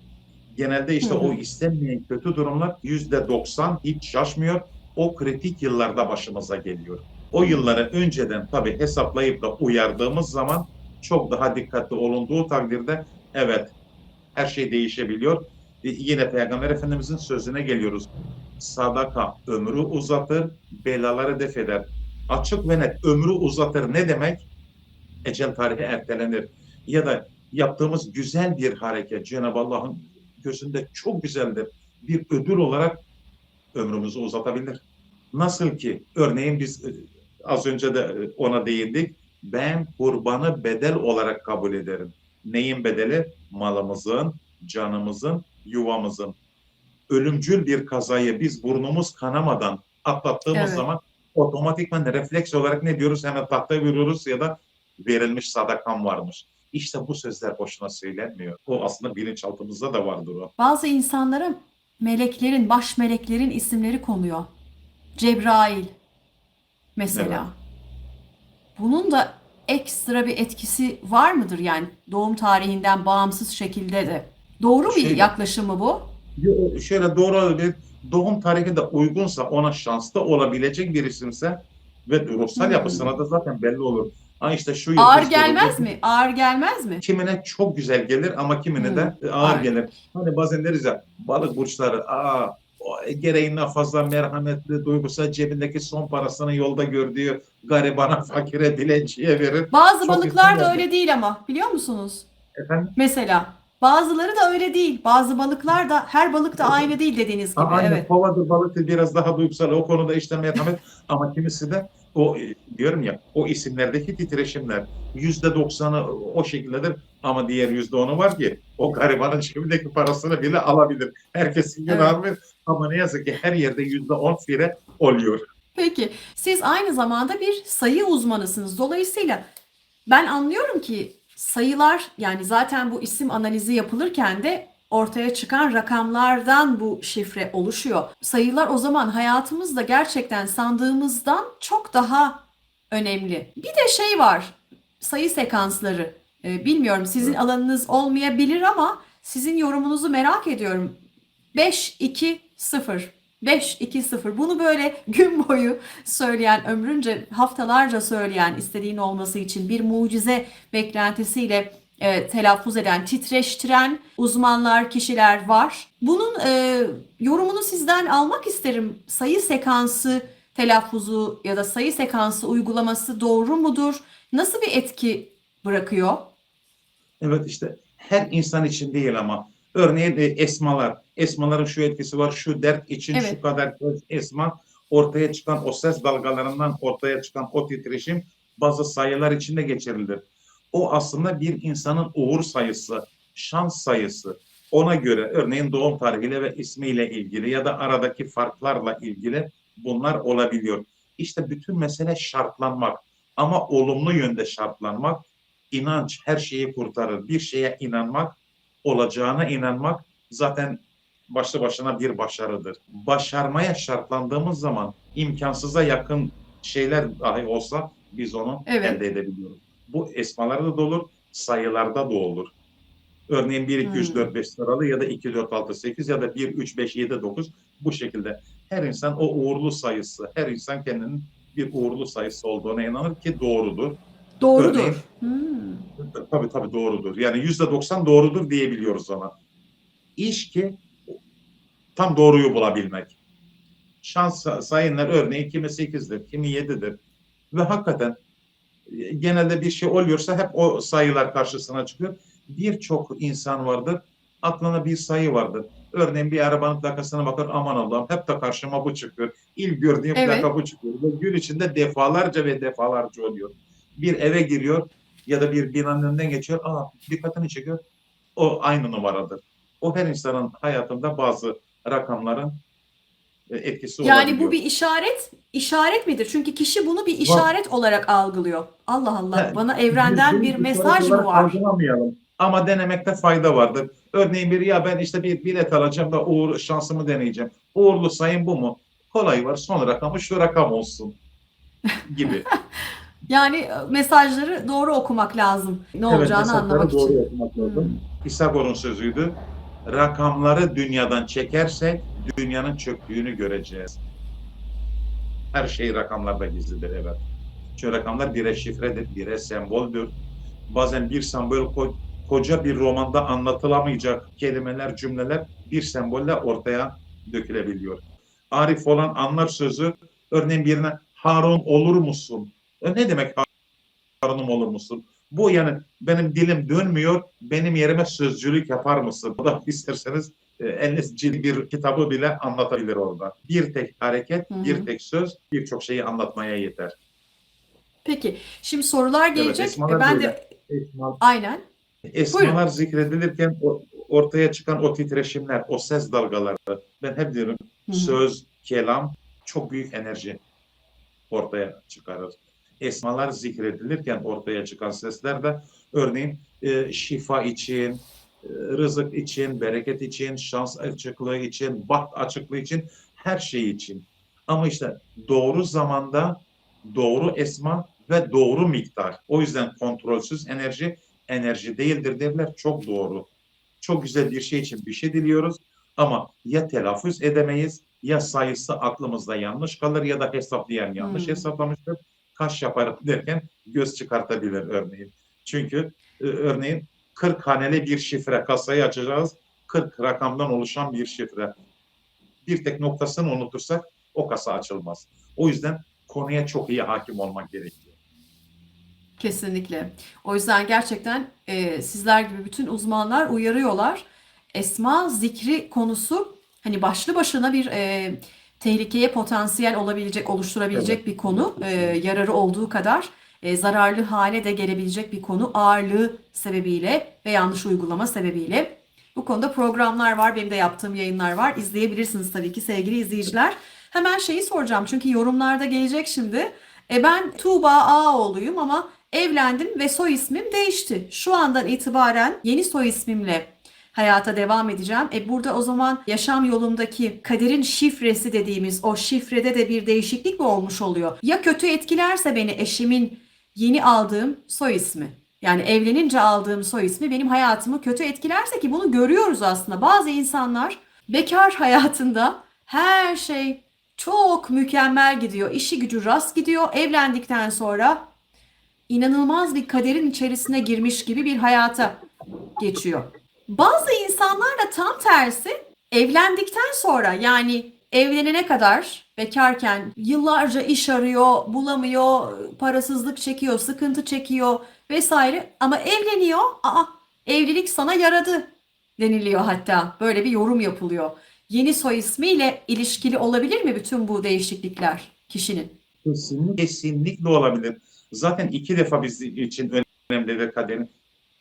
Genelde Hı işte o hı. istenmeyen kötü durumlar %90 hiç şaşmıyor. O kritik yıllarda başımıza geliyor. O yılları önceden tabii hesaplayıp da uyardığımız zaman çok daha dikkatli olunduğu takdirde evet her şey değişebiliyor. Yine Peygamber Efendimizin sözüne geliyoruz. Sadaka ömrü uzatır, belaları def eder. Açık ve net ömrü uzatır ne demek? Ecel tarihi ertelenir. Ya da yaptığımız güzel bir hareket Cenab-ı Allah'ın gözünde çok güzeldir. Bir ödül olarak ömrümüzü uzatabilir. Nasıl ki örneğin biz az önce de ona değindik. Ben kurbanı bedel olarak kabul ederim. Neyin bedeli? Malımızın, canımızın, yuvamızın. Ölümcül bir kazayı biz burnumuz kanamadan atlattığımız Evet. zaman otomatikman refleks olarak ne diyoruz? Hemen tahtaya vuruyoruz ya da verilmiş sadakam varmış. İşte bu sözler boşuna söylenmiyor. O aslında bilinçaltımızda da vardır o. Bazı insanlara meleklerin, baş meleklerin isimleri konuyor. Cebrail Evet. mesela. Bunun da ekstra bir etkisi var mıdır yani doğum tarihinden bağımsız şekilde de? Doğru bir Şöyle, yaklaşım mı bu? şöyle doğru bir doğum tarihi de uygunsa ona şanslı olabilecek bir isimse ve ruhsal Hmm. yapısına da zaten belli olur. İşte şu yıl Ağır kız gelmez doğurdu. mi? Ağır gelmez mi? Kimine çok güzel gelir ama kimine Hmm, de ağır ağır gelir. gelir. Hani bazen deriz ya balık burçları gereğinden fazla merhametli, duygusal, cebindeki son parasını yolda gördüğü garibana, fakire, dilenciye verir. Bazı Çok insan balıklar da vardır. öyle değil ama biliyor musunuz? Efendim? Mesela bazıları da öyle değil. Bazı balıklar da her balık da aynı değil dediğiniz gibi. Aynen Evet. kovadır, balıktır, biraz daha duygusal. O konuda işte merhamet ama kimisi de diyorum ya o isimlerdeki titreşimler %90'ı o şekildedir ama diğer %10'u var ki o garibanın cebindeki parasını bile alabilir. Herkesin Evet. günahı var ama ne yazık ki her yerde %10 fire oluyor. Peki siz aynı zamanda bir sayı uzmanısınız. Dolayısıyla ben anlıyorum ki sayılar yani zaten bu isim analizi yapılırken de ortaya çıkan rakamlardan bu şifre oluşuyor. Sayılar o zaman hayatımızda gerçekten sandığımızdan çok daha önemli. Bir de şey var, sayı sekansları. Bilmiyorum sizin Evet. alanınız olmayabilir ama sizin yorumunuzu merak ediyorum. 5-2-0. 5-2-0. Bunu böyle gün boyu söyleyen, ömrünce haftalarca söyleyen, istediğin olması için bir mucize beklentisiyle telaffuz eden, titreştiren uzmanlar, kişiler var. Bunun yorumunu sizden almak isterim. Sayı sekansı telaffuzu ya da sayı sekansı uygulaması doğru mudur? Nasıl bir etki bırakıyor? Evet işte her insan için değil ama örneğin esmalar. Esmaların şu etkisi var. Şu dert için şu Evet, kadar esma ortaya çıkan o ses dalgalarından ortaya çıkan o titreşim bazı sayılar içinde geçirilir. O aslında bir insanın uğur sayısı, şans sayısı. Ona göre örneğin doğum tarihiyle ve ismiyle ilgili ya da aradaki farklarla ilgili bunlar olabiliyor. İşte bütün mesele şartlanmak ama olumlu yönde şartlanmak. İnanç her şeyi kurtarır. Bir şeye inanmak, olacağına inanmak zaten başlı başına bir başarıdır. Başarmaya şartlandığımız zaman imkansıza yakın şeyler dahi olsa biz onu elde evet. edebiliyoruz. Bu esmalarda da olur, sayılarda da olur. Örneğin 1, 2, 3, Hmm. 4, 5 sıralı ya da 2, 4, 6, 8 ya da 1, 3, 5, 7, 9 bu şekilde. Her insan o uğurlu sayısı, her insan kendinin bir uğurlu sayısı olduğuna inanır ki doğrudur. Örneğin Doğrudur. Hmm. tabii doğrudur. Yani %90 doğrudur diyebiliyoruz ona. İş ki tam doğruyu bulabilmek. Şans sayınlar örneğin kimi 8'dir, kimi 7'dir. Ve hakikaten genelde bir şey oluyorsa hep o sayılar karşısına çıkıyor. Birçok insan vardır, aklına bir sayı vardır. Örneğin bir arabanın plakasına bakar, aman Allah'ım hep de karşıma bu çıkıyor. İlk gördüğüm plaka Evet. bu çıkıyor. Ve gün içinde defalarca ve defalarca oluyor. Bir eve giriyor ya da bir binanın önünden geçiyor. Dikkatini çekiyor. O aynı numaradır. O her insanın hayatında bazı rakamların etkisi Yani bu olabiliyor. bir işaret midir? Çünkü kişi bunu bir Var. işaret olarak algılıyor. Allah Allah, Ha, bana yüzde evrenden bir yüz işaret mesaj mı olarak var? algılamayalım. Ama denemekte fayda vardır. Örneğin ben işte bir bilet alacağım da şansımı deneyeceğim. Uğurlu sayım bu mu? Kolay var. Son rakamı şu rakam olsun gibi. Yani mesajları doğru okumak lazım. Ne Evet, olacağını mesajları anlamak doğru için. yapmak Hmm. lazım. Pisagor'un sözüydü. Rakamları dünyadan çekersek dünyanın çöktüğünü göreceğiz. Her şey rakamlarda gizlidir, evet. Çünkü rakamlar bire şifredir, bire semboldür. Bazen bir sembol koca bir romanda anlatılamayacak kelimeler, cümleler bir sembolle ortaya dökülebiliyor. Arif olan anlar sözü, örneğin birine Harun olur musun? Ne demek Harun'um olur musun? Bu yani benim dilim dönmüyor, benim yerime sözcülük yapar mısın? Bu da isterseniz 50 cilt bir kitabı bile anlatabilir orada. Bir tek hareket, Hı bir hı. tek söz birçok şeyi anlatmaya yeter. Peki, şimdi sorular Evet, gelecek. esmalar Ben böyle. de Esma, aynen. Buyurun. esmalar zikredilirken ortaya çıkan o titreşimler, o ses dalgaları, ben hep diyorum Hı hı. söz, kelam çok büyük enerji ortaya çıkarır. Esmalar zikredilirken ortaya çıkan sesler de örneğin şifa için, rızık için, bereket için, şans açıklığı için, baht açıklığı için, her şey için. Ama işte doğru zamanda doğru esma ve doğru miktar. O yüzden kontrolsüz enerji enerji değildir derler. Çok doğru. Çok güzel bir şey için bir şey diliyoruz ama ya telaffuz edemeyiz ya sayısı aklımızda yanlış kalır ya da hesaplayan yanlış Hmm. hesaplamıştır. kaş yaparım derken göz çıkartabilir örneğin. Çünkü örneğin 40 haneli bir şifre, kasayı açacağız. 40 rakamdan oluşan bir şifre. Bir tek noktasını unutursak o kasa açılmaz. O yüzden konuya çok iyi hakim olmak gerekiyor. Kesinlikle. O yüzden gerçekten sizler gibi bütün uzmanlar uyarıyorlar. Esma zikri konusu hani başlı başına bir tehlikeye potansiyel oluşturabilecek Evet. bir konu. Yararı olduğu kadar zararlı hale de gelebilecek bir konu ağırlığı sebebiyle ve yanlış uygulama sebebiyle. Bu konuda programlar var, benim de yaptığım yayınlar var. İzleyebilirsiniz tabii ki sevgili izleyiciler. Hemen şeyi soracağım çünkü yorumlarda gelecek şimdi. Ben Tuğba Ağaoğlu'yum ama evlendim ve soy ismim değişti. Şu andan itibaren yeni soy ismimle hayata devam edeceğim. Burada o zaman yaşam yolumdaki kaderin şifresi dediğimiz o şifrede de bir değişiklik mi olmuş oluyor? Ya kötü etkilerse beni eşimin yeni aldığım soy ismi. Yani evlenince aldığım soy ismi benim hayatımı kötü etkilerse, ki bunu görüyoruz aslında. Bazı insanlar bekar hayatında her şey çok mükemmel gidiyor. İşi gücü rast gidiyor. Evlendikten sonra inanılmaz bir kaderin içerisine girmiş gibi bir hayata geçiyor. Bazı insanlar da tam tersi, evlendikten sonra yani evlenene kadar bekarken yıllarca iş arıyor, bulamıyor, parasızlık çekiyor, sıkıntı çekiyor vesaire ama evleniyor. Evlilik sana yaradı deniliyor hatta. Böyle bir yorum yapılıyor. Yeni soy ismiyle ilişkili olabilir mi bütün bu değişiklikler kişinin? Kesinlikle olabilir. Zaten iki defa bizim için önemlidir kaderin.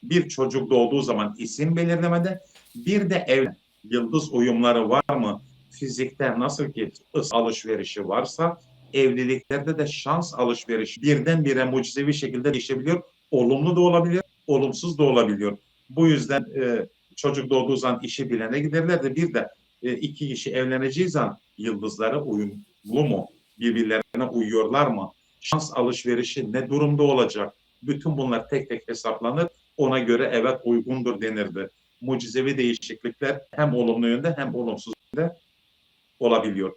Bir, çocuk doğduğu zaman isim belirlemede, bir de yıldız uyumları var mı? Fizikte nasıl ki alışverişi varsa evliliklerde de şans alışverişi birdenbire mucizevi şekilde değişebiliyor. Olumlu da olabilir, olumsuz da olabiliyor. Bu yüzden çocuk doğduğu zaman işi bilene giderler de bir de iki kişi evleneceği zaman yıldızlara uyumlu mu? Birbirlerine uyuyorlar mı? Şans alışverişi ne durumda olacak? Bütün bunlar tek tek hesaplanır. Ona göre evet uygundur denirdi. Mucizevi değişiklikler hem olumlu yönde hem olumsuz yönde olabiliyor.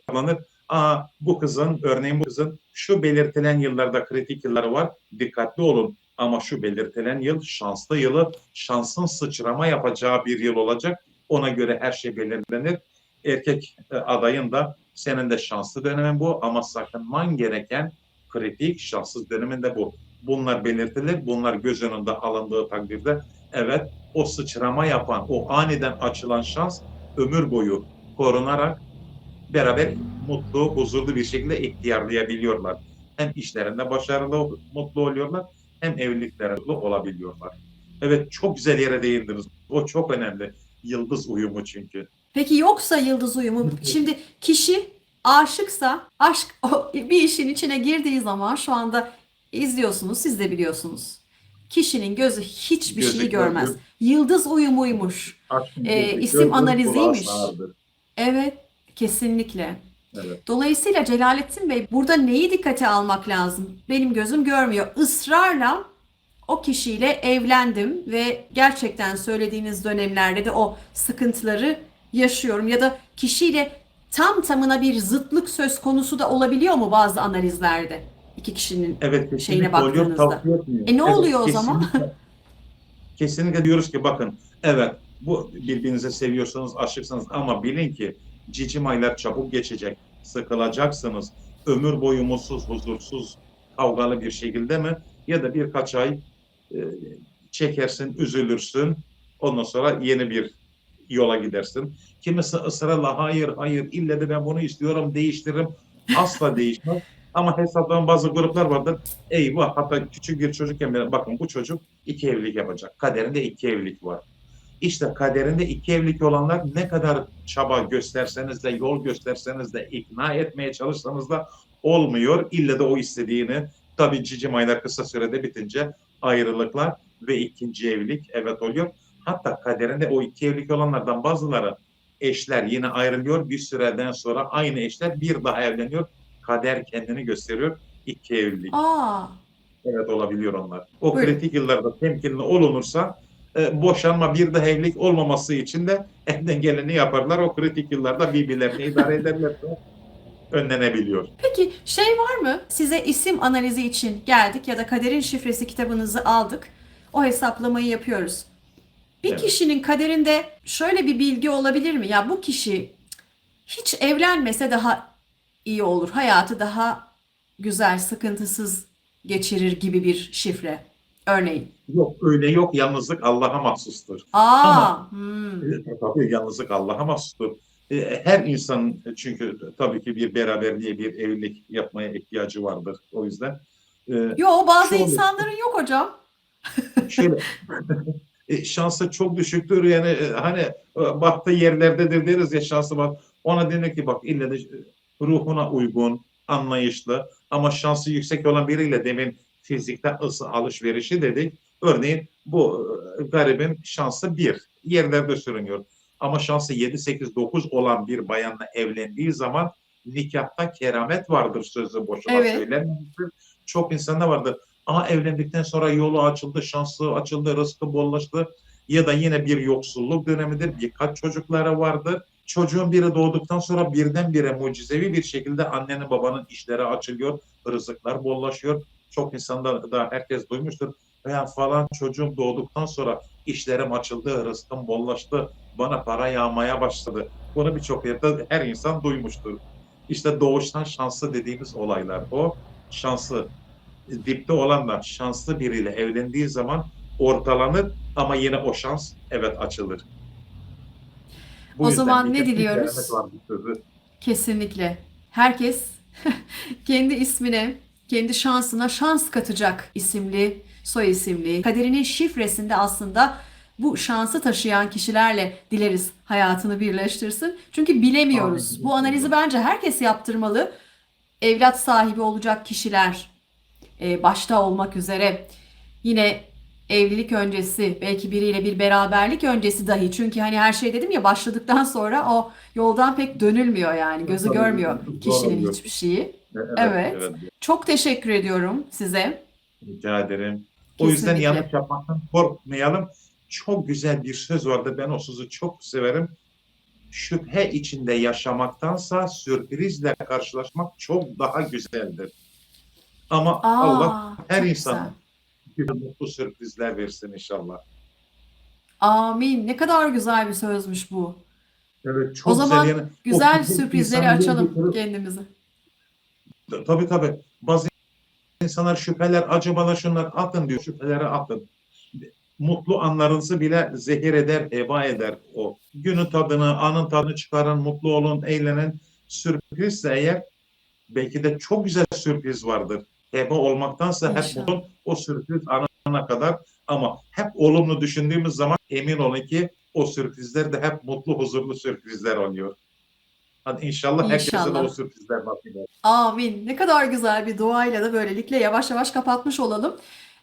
Bu kızın, örneğin bu kızın şu belirtilen yıllarda kritik yılları var, dikkatli olun. Ama şu belirtilen yıl şanslı yılı, şansın sıçrama yapacağı bir yıl olacak. Ona göre her şey belirlenir. Erkek adayın da senin de şanslı dönemin bu ama sakınman gereken kritik şanssız dönemin de bu. Bunlar belirtilir, bunlar göz önünde alındığı takdirde evet o sıçrama yapan, o aniden açılan şans ömür boyu korunarak beraber mutlu, huzurlu bir şekilde ihtiyarlayabiliyorlar. Hem işlerinde başarılı, mutlu oluyorlar, hem evliliklerinde olabiliyorlar. Evet, çok güzel yere değindiniz. O çok önemli. Yıldız uyumu çünkü. Peki yoksa yıldız uyumu, şimdi kişi aşıksa, aşk bir işin içine girdiği zaman, şu anda izliyorsunuz, siz de biliyorsunuz. Kişinin gözü hiçbir şeyi görmez. Yıldız uyumuymuş. İsim analiziymiş. Evet, kesinlikle. Evet. Dolayısıyla Celalettin Bey, burada neyi dikkate almak lazım? Benim gözüm görmüyor. Israrla o kişiyle evlendim ve gerçekten söylediğiniz dönemlerde de o sıkıntıları yaşıyorum. Ya da kişiyle tam tamına bir zıtlık söz konusu da olabiliyor mu bazı analizlerde? İki kişinin Evet, şeyine kesinlikle oluyor, baktığınızda. tavsiye etmiyor. Ne Evet, oluyor o zaman? Kesinlikle diyoruz ki bakın, evet bu birbirinizi seviyorsanız, aşıksınız ama bilin ki cicim aylar çabuk geçecek, sıkılacaksınız. Ömür boyu mutsuz, huzursuz, kavgalı bir şekilde mi? Ya da birkaç ay e, çekersin, üzülürsün. Ondan sonra yeni bir yola gidersin. Kimisi ısrarla hayır, hayır, ille de ben bunu istiyorum, değiştiririm. Asla değişmez. Ama hesaplanan bazı gruplar vardır. Eyvah, hatta küçük bir çocukken bakın bu çocuk 2 evlilik yapacak. Kaderinde 2 evlilik var. İşte kaderinde 2 evlilik olanlar ne kadar çaba gösterseniz de, yol gösterseniz de, ikna etmeye çalışsanız da olmuyor. İlle de o istediğini, tabii cicim aylar kısa sürede bitince ayrılıklar ve ikinci evlilik evet oluyor. Hatta kaderinde o 2 evlilik olanlardan bazıları eşler yine ayrılıyor. Bir süreden sonra aynı eşler bir daha evleniyor. Kader kendini gösteriyor. 2 evlilik. Aa, Evet, olabiliyor onlar. O buyurun. kritik yıllarda temkinli olunursa boşanma, bir daha evlilik olmaması için de elinden geleni yaparlar. O kritik yıllarda birbirlerini idare ederler. önlenebiliyor. Peki şey var mı? Size isim analizi için geldik ya da Kaderin Şifresi kitabınızı aldık. O hesaplamayı yapıyoruz. Bir Evet. kişinin kaderinde şöyle bir bilgi olabilir mi? Ya bu kişi hiç evlenmese daha iyi olur. Hayatı daha güzel, sıkıntısız geçirir gibi bir şifre. Örneğin. Yok öyle yok. Yalnızlık Allah'a mahsustur. Ama Aa, tabii yalnızlık Allah'a mahsustur. Her insanın çünkü tabii ki bir beraberliğe, bir evlilik yapmaya ihtiyacı vardır. O yüzden e, yo bazı şu olur. insanların yok hocam. Şöyle şansı çok düşüktür. Yani hani baktığı yerlerdedir deriz ya şansı bak. Ona denir ki bak ille de ruhuna uygun, anlayışlı ama şansı yüksek olan biriyle demin fizikte ısı alışverişi dedik. Örneğin bu garibin şansı bir. Yerlerde sürünüyor. Ama şansı 7, 8, 9 olan bir bayanla evlendiği zaman nikahta keramet vardır sözü boşuna Evet. söylenmemiştir. Çok insanda vardır. Ama evlendikten sonra yolu açıldı, şansı açıldı, rızkı bollaştı. Ya da yine bir yoksulluk dönemidir. Birkaç çocukları vardır. Çocuğun biri doğduktan sonra birdenbire mucizevi bir şekilde annenin babanın işleri açılıyor, rızıklar bollaşıyor. Çok insanda da herkes duymuştur. Veya falan çocuğum doğduktan sonra işlerim açıldı, rızkım bollaştı, bana para yağmaya başladı. Bunu birçok yerde her insan duymuştur. İşte doğuştan şanslı dediğimiz olaylar o. Şansı dipte olan da şanslı biriyle evlendiği zaman ortalanır ama yine o şans evet açılır. Bu O yüzden zaman ne nikahta keramet diliyoruz? var bir sözü. Kesinlikle. Herkes kendi ismine, kendi şansına şans katacak isimli, soy isimli. Kaderinin şifresinde aslında bu şansı taşıyan kişilerle dileriz hayatını birleştirsin. Çünkü bilemiyoruz. Bu analizi Amin. bence herkes yaptırmalı. Evlat sahibi olacak kişiler, başta olmak üzere yine evlilik öncesi belki biriyle bir beraberlik öncesi dahi çünkü hani her şey dedim ya başladıktan sonra o yoldan pek dönülmüyor yani gözü görmüyor Tabii zor kişinin oluyor. hiçbir şeyi. Evet, Evet. evet. Çok teşekkür ediyorum size. Rica ederim. O yüzden yanlış Kesinlikle. yapmaktan korkmayalım. Çok güzel bir söz vardı. Ben o sözü çok severim. Şüphe içinde yaşamaktansa sürprizle karşılaşmak çok daha güzeldir. Ama Allah Aa, her çok güzel. insana bir mutlu sürprizler versin inşallah. Amin. Ne kadar güzel bir sözmüş bu. Evet O çok güzel zaman yani o güzel sürpriz sürprizleri insanı yol açalım götürür. kendimize. Tabii tabii. Bazı insanlar şüpheler, acabalar şunlar atın diyor. Şüpheleri atın. Mutlu anlarınızı bile zehir eder, heba eder o. Günün tadını, anın tadını çıkarın, mutlu olun, eğlenin. Sürprizse eğer belki de çok güzel sürpriz vardır. Heba olmaktansa hep İnşallah. mutlu o sürpriz anına kadar ama hep olumlu düşündüğümüz zaman emin olun ki o sürprizler de hep mutlu, huzurlu sürprizler oluyor. Hadi inşallah herkese de o İnşallah. sürprizler nasip olur. Amin. Ne kadar güzel bir duayla da böylelikle yavaş yavaş kapatmış olalım.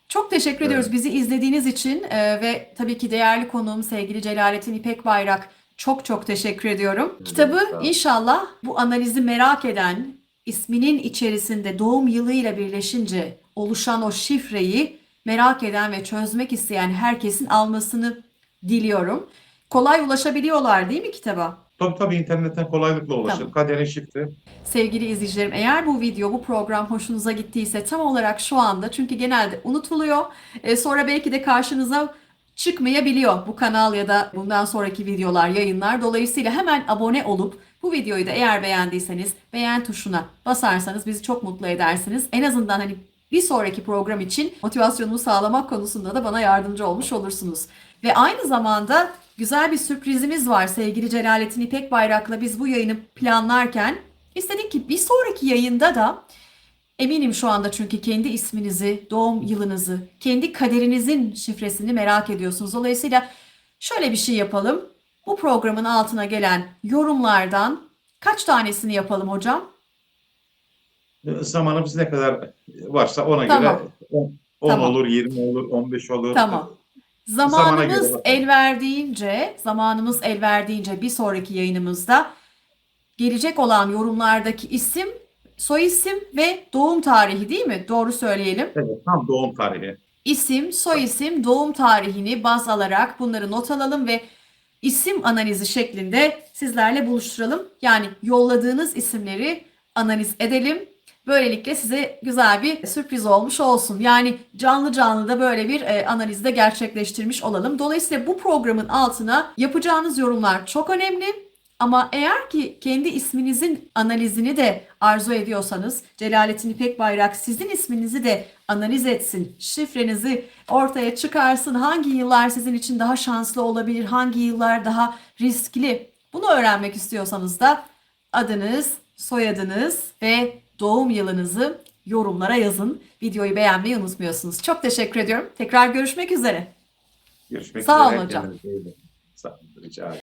Çok teşekkür ediyoruz Evet. bizi izlediğiniz için ve tabii ki değerli konuğum sevgili Celalettin İpek Bayrak çok çok teşekkür ediyorum. Kitabı Sağ olun. inşallah bu analizi merak eden, isminin içerisinde doğum yılıyla birleşince oluşan o şifreyi merak eden ve çözmek isteyen herkesin almasını diliyorum. Kolay ulaşabiliyorlar değil mi kitaba? Tabii tabii internetten kolaylıkla ulaşır. Tamam. Kaderin şifre. Sevgili izleyicilerim, eğer bu video, bu program hoşunuza gittiyse tam olarak şu anda çünkü genelde unutuluyor. Sonra belki de karşınıza çıkmayabiliyor bu kanal ya da bundan sonraki videolar, yayınlar. Dolayısıyla hemen abone olup bu videoyu da eğer beğendiyseniz beğen tuşuna basarsanız bizi çok mutlu edersiniz. En azından hani bir sonraki program için motivasyonumu sağlamak konusunda da bana yardımcı olmuş olursunuz. Ve aynı zamanda güzel bir sürprizimiz var sevgili Celalettin İpek Bayrak'la biz bu yayını planlarken İstedik ki bir sonraki yayında da eminim şu anda çünkü kendi isminizi, doğum yılınızı, kendi kaderinizin şifresini merak ediyorsunuz. Dolayısıyla şöyle bir şey yapalım. Bu programın altına gelen yorumlardan kaç tanesini yapalım hocam? Zamanımız ne kadar varsa ona göre Tamam, 10 tamam, olur, 20 olur, 15 olur. tamam. Zamana göre Zamanımız bakalım. el verdiğince, zamanımız el verdiğince bir sonraki yayınımızda gelecek olan yorumlardaki isim, soy isim ve doğum tarihi değil mi? Doğru söyleyelim. Evet, tam doğum tarihi. İsim, soyisim, doğum tarihini baz alarak bunları not alalım ve isim analizi şeklinde sizlerle buluşturalım. Yani yolladığınız isimleri analiz edelim. Böylelikle size güzel bir sürpriz olmuş olsun. Yani canlı canlı da böyle bir analizde gerçekleştirmiş olalım. Dolayısıyla bu programın altına yapacağınız yorumlar çok önemli. Ama eğer ki kendi isminizin analizini de arzu ediyorsanız, Celalettin İpek Bayrak sizin isminizi de analiz etsin, şifrenizi ortaya çıkarsın, hangi yıllar sizin için daha şanslı olabilir, hangi yıllar daha riskli, bunu öğrenmek istiyorsanız da adınız, soyadınız ve doğum yılınızı yorumlara yazın. Videoyu beğenmeyi unutmuyorsunuz. Çok teşekkür ediyorum. Tekrar görüşmek üzere. Görüşmek Sağ üzere. olun hocam. Kendinize iyi bakın. Sağ olun. Rica ederim.